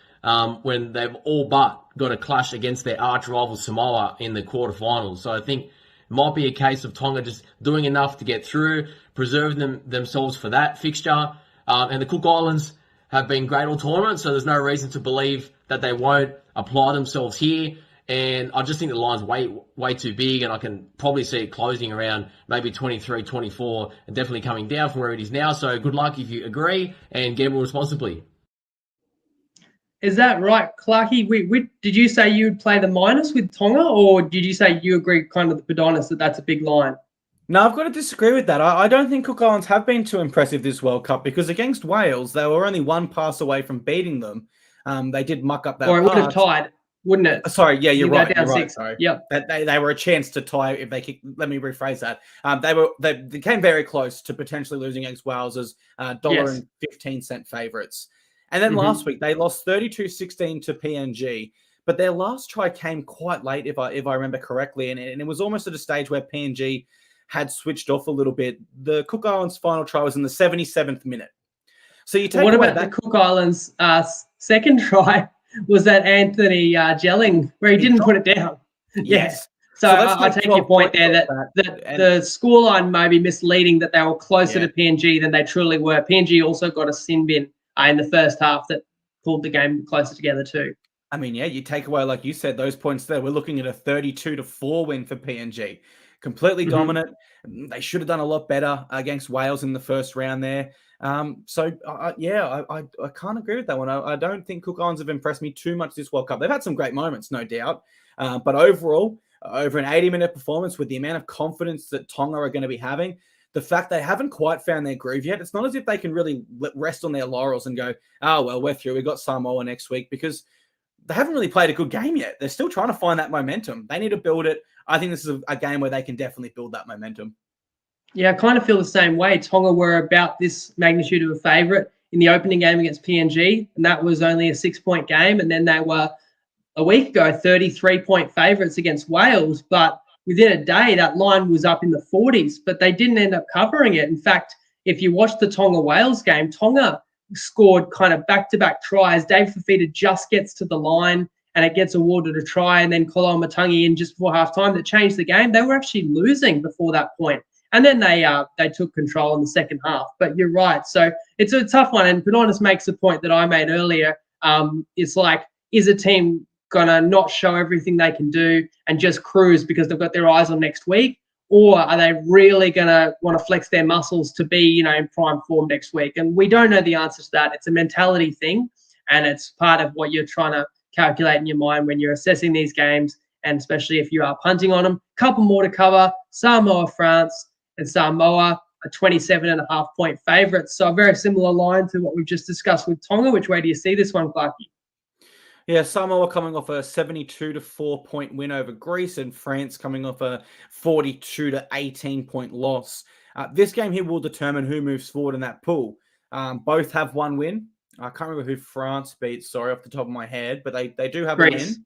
when they've all but got a clash against their arch-rival Samoa in the quarterfinals. So I think it might be a case of Tonga just doing enough to get through, preserving themselves for that fixture. And the Cook Islands have been great all tournament, so there's no reason to believe that they won't apply themselves here. And I just think the line's way too big, and I can probably see it closing around maybe 23, 24, and definitely coming down from where it is now. So good luck if you agree, and gamble responsibly. Is that right, Clarkey? Did you say you would play the minus with Tonga, or did you say you agree kind of the Padonis that that's a big line? No, I've got to disagree with that. I don't think Cook Islands have been too impressive this World Cup, because against Wales, they were only one pass away from beating them. They did muck up that Or it would have tied, wouldn't it? Sorry, yeah, you're right. Down you're 6. right. Sorry. Yep. They were a chance to tie if they kicked. Let me rephrase that. They came very close to potentially losing against Wales as $1.15 favourites. And then last week they lost 32-16 to PNG. but their last try came quite late, if I remember correctly, and it was almost at a stage where PNG had switched off a little bit. The Cook Islands' final try was in the 77th minute. So you take what away about that. the Cook Islands' second try? Was that Anthony Jelling, where he didn't put it down? Yes. So I take your point there that the scoreline may be misleading, that they were closer to PNG than they truly were. PNG also got a sin bin in the first half that pulled the game closer together too. I mean, yeah, you take away, like you said, those points there. We're looking at a 32-4 win for PNG. Completely dominant. They should have done a lot better against Wales in the first round there. I can't agree with that one. I don't think Cook Islands have impressed me too much this World Cup. They've had some great moments, no doubt. But overall, over an 80-minute performance with the amount of confidence that Tonga are going to be having, the fact they haven't quite found their groove yet, it's not as if they can really rest on their laurels and go, oh, well, we're through. We've got Samoa next week, because they haven't really played a good game yet. They're still trying to find that momentum. They need to build it. I think this is a game where they can definitely build that momentum. Yeah, I kind of feel the same way. Tonga were about this magnitude of a favourite in the opening game against PNG, and that was only a 6-point game. And then they were, a week ago, 33-point favourites against Wales. But within a day, that line was up in the 40s, but they didn't end up covering it. In fact, if you watch the Tonga-Wales game, Tonga scored kind of back-to-back tries. Dave Fafita just gets to the line and it gets awarded a try, and then Kolo Matangi in just before half-time that changed the game. They were actually losing before that point. And then they took control in the second half. But you're right. So it's a tough one. And Penonis makes a point that I made earlier. It's like, is a team going to not show everything they can do and just cruise because they've got their eyes on next week? Or are they really going to want to flex their muscles to be, in prime form next week? And we don't know the answer to that. It's a mentality thing. And it's part of what you're trying to calculate in your mind when you're assessing these games. And especially if you are punting on them. Couple more to cover. Samoa, France. And Samoa, a 27.5-point favourite. So a very similar line to what we've just discussed with Tonga. Which way do you see this one, Clarkey? Yeah, Samoa coming off a 72-4-point win over Greece, and France coming off a 42-18-point loss. This game here will determine who moves forward in that pool. Both have one win. I can't remember who France beat, off the top of my head, but they do have Greece.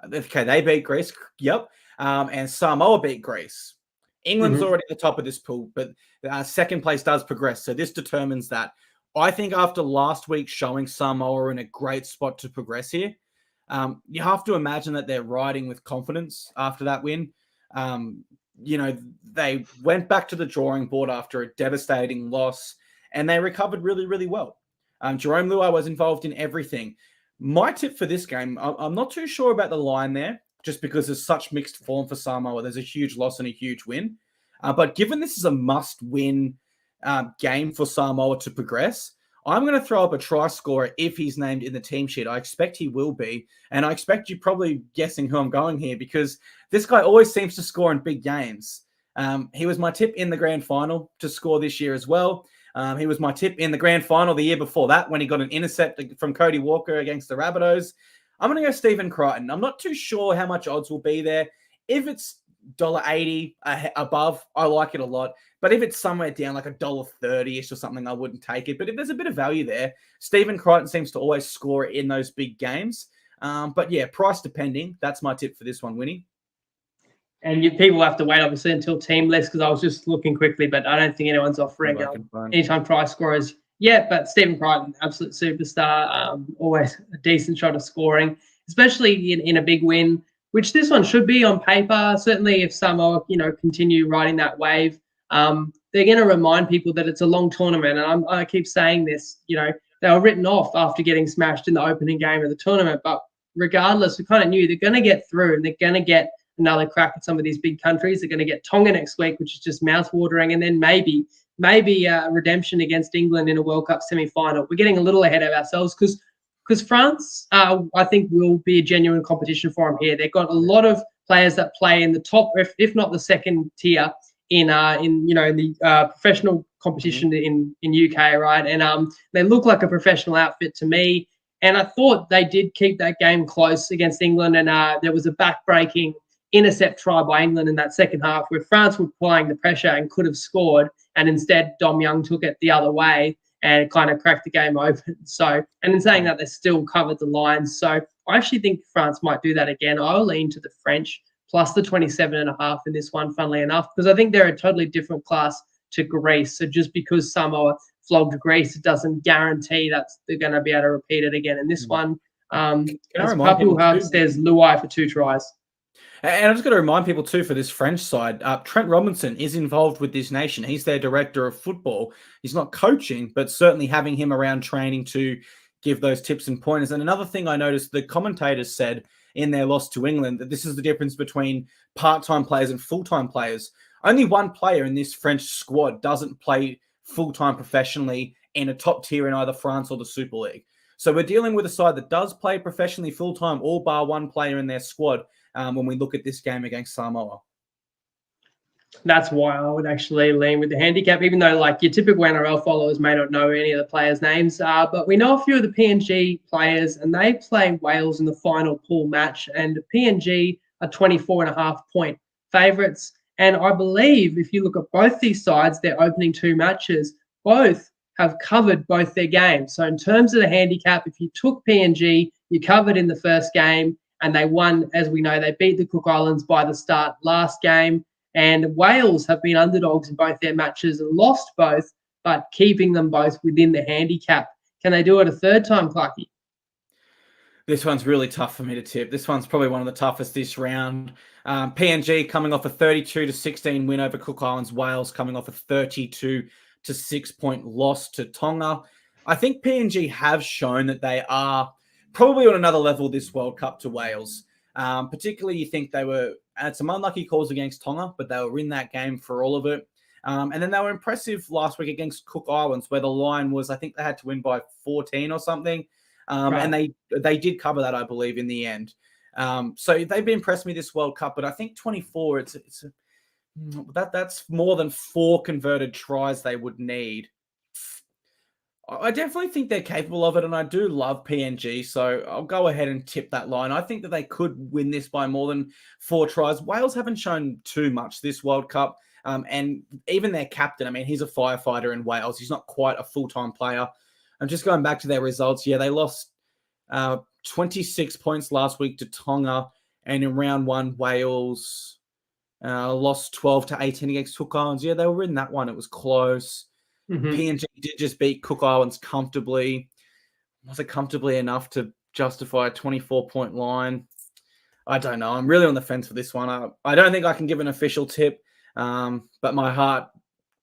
A win. Okay, they beat Greece. Yep. And Samoa beat Greece. England's already at the top of this pool, but second place does progress. So this determines that. I think after last week's showing, Samoa are in a great spot to progress here. You have to imagine that they're riding with confidence after that win. They went back to the drawing board after a devastating loss, and they recovered really, really well. Jerome Luai was involved in everything. My tip for this game, I'm not too sure about the line there, just because there's such mixed form for Samoa. There's a huge loss and a huge win. But given this is a must-win game for Samoa to progress, I'm going to throw up a try scorer if he's named in the team sheet. I expect he will be. And I expect you're probably guessing who I'm going here, because this guy always seems to score in big games. He was my tip in the grand final to score this year as well. He was my tip in the grand final the year before that when he got an intercept from Cody Walker against the Rabbitohs. I'm going to go Stephen Crichton. I'm not too sure how much odds will be there. If it's $1.80 above, I like it a lot. But if it's somewhere down like $1.30-ish or something, I wouldn't take it. But if there's a bit of value there, Stephen Crichton seems to always score in those big games. But yeah, price depending. That's my tip for this one, Winnie. And people have to wait, obviously, until team lists, because I was just looking quickly, but I don't think anyone's offering anytime try scorers yet. But Stephen Crichton, absolute superstar, always a decent shot of scoring, especially in a big win, which this one should be on paper. Certainly if Samoa, continue riding that wave, they're going to remind people that it's a long tournament. And I keep saying this, they were written off after getting smashed in the opening game of the tournament. But regardless, we kind of knew they're going to get through, and they're going to get another crack at some of these big countries. They're going to get Tonga next week, which is just mouth-watering, and then maybe redemption against England in a World Cup semi-final. We're getting a little ahead of ourselves because France, I think, will be a genuine competition for them here. They've got a lot of players that play in the top, if not the second tier, in the professional competition in UK, right? And they look like a professional outfit to me. And I thought they did keep that game close against England, and there was a back-breaking intercept try by England in that second half where France were applying the pressure and could have scored, and instead Dom Young took it the other way and kind of cracked the game open. So, and in saying that, they still covered the lines. So I actually think France might do that again. I'll lean to the French plus the 27.5 in this one, funnily enough, because I think they're a totally different class to Greece. So just because Samoa flogged Greece, it doesn't guarantee that they're going to be able to repeat it again. And this one, as Papu Hart says, Luai for 2 tries. And I'm just going to remind people too, for this French side, Trent Robinson is involved with this nation. He's their director of football. He's not coaching, but certainly having him around training to give those tips and pointers. And another thing I noticed, the commentators said in their loss to England that this is the difference between part-time players and full-time players. Only one player in this French squad doesn't play full-time professionally in a top tier in either France or the Super League. So we're dealing with a side that does play professionally full-time, all bar one player in their squad when we look at this game against Samoa. That's why I would actually lean with the handicap, even though like your typical NRL followers may not know any of the players' names. But we know a few of the PNG players, and they play Wales in the final pool match. And PNG are 24.5 point favourites. And I believe if you look at both these sides, their opening 2 matches, both have covered both their games. So in terms of the handicap, if you took PNG, you covered in the first game, and they won, as we know, they beat the Cook Islands by the start last game. And Wales have been underdogs in both their matches and lost both, but keeping them both within the handicap. Can they do it a third time, Clarkey? This one's really tough for me to tip. This one's probably one of the toughest this round. PNG coming off a 32-16 win over Cook Islands. Wales coming off a 32-6 point loss to Tonga. I think PNG have shown that they are probably on another level this World Cup to Wales. Particularly, you think they were had some unlucky calls against Tonga, but they were in that game for all of it. And then they were impressive last week against Cook Islands, where the line was, I think they had to win by 14 or something. Right. And they did cover that, I believe, in the end. So they've been impressed me this World Cup, but I think 24, that's more than 4 converted tries they would need. I definitely think they're capable of it, and I do love PNG, so I'll go ahead and tip that line. I think that they could win this by more than 4 tries. Wales haven't shown too much this World Cup, and even their captain, I mean, he's a firefighter in Wales. He's not quite a full-time player. I'm just going back to their results. Yeah, they lost 26 points last week to Tonga, and in round 1, Wales lost 12-18 against Cook Islands. Yeah, they were in that one. It was close. Mm-hmm. PNG did just beat Cook Islands comfortably. Was it comfortably enough to justify a 24-point line? I don't know. I'm really on the fence for this one. I don't think I can give an official tip, but my heart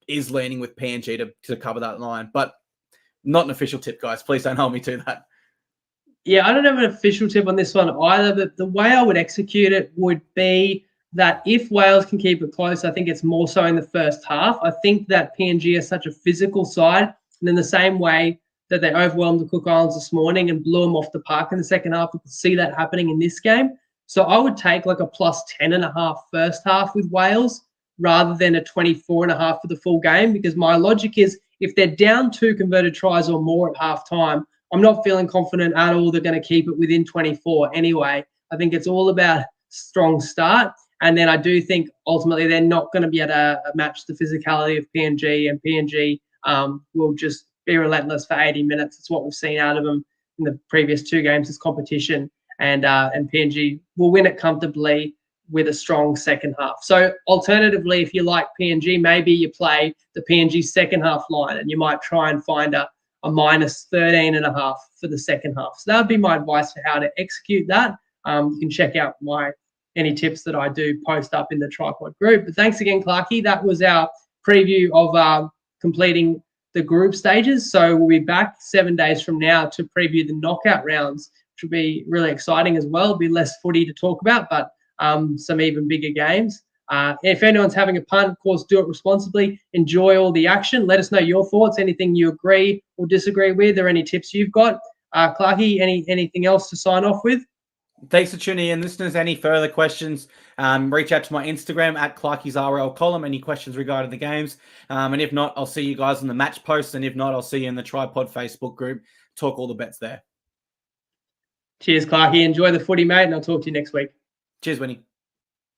is leaning with PNG to cover that line. But not an official tip, guys. Please don't hold me to that. Yeah, I don't have an official tip on this one either, but the way I would execute it would be that if Wales can keep it close, I think it's more so in the first half. I think that PNG is such a physical side, and in the same way that they overwhelmed the Cook Islands this morning and blew them off the park in the second half, we can see that happening in this game. So I would take like a plus 10.5 first half with Wales rather than a 24.5 for the full game, because my logic is if they're down 2 converted tries or more at halftime, I'm not feeling confident at all they're going to keep it within 24 anyway. I think it's all about strong start. And then I do think ultimately they're not going to be able to match the physicality of PNG, and PNG will just be relentless for 80 minutes. It's what we've seen out of them in the previous 2 games this competition. And PNG will win it comfortably with a strong second half. So alternatively, if you like PNG, maybe you play the PNG second half line and you might try and find a minus 13.5 for the second half. So that would be my advice for how to execute that. You can check out any tips that I do post up in the Tripod group. But thanks again, Clarkey. That was our preview of completing the group stages. So we'll be back 7 days from now to preview the knockout rounds, which will be really exciting as well. It'll be less footy to talk about, but some even bigger games. If anyone's having a punt, of course, do it responsibly. Enjoy all the action. Let us know your thoughts, anything you agree or disagree with, or any tips you've got. Clarkey, anything else to sign off with? Thanks for tuning in. Listeners, any further questions, reach out to my Instagram at Clarkey's RL column. Any questions regarding the games. And if not, I'll see you guys on the match post. And if not, I'll see you in the Tripod Facebook group. Talk all the bets there. Cheers, Clarkey. Enjoy the footy, mate. And I'll talk to you next week. Cheers, Winnie.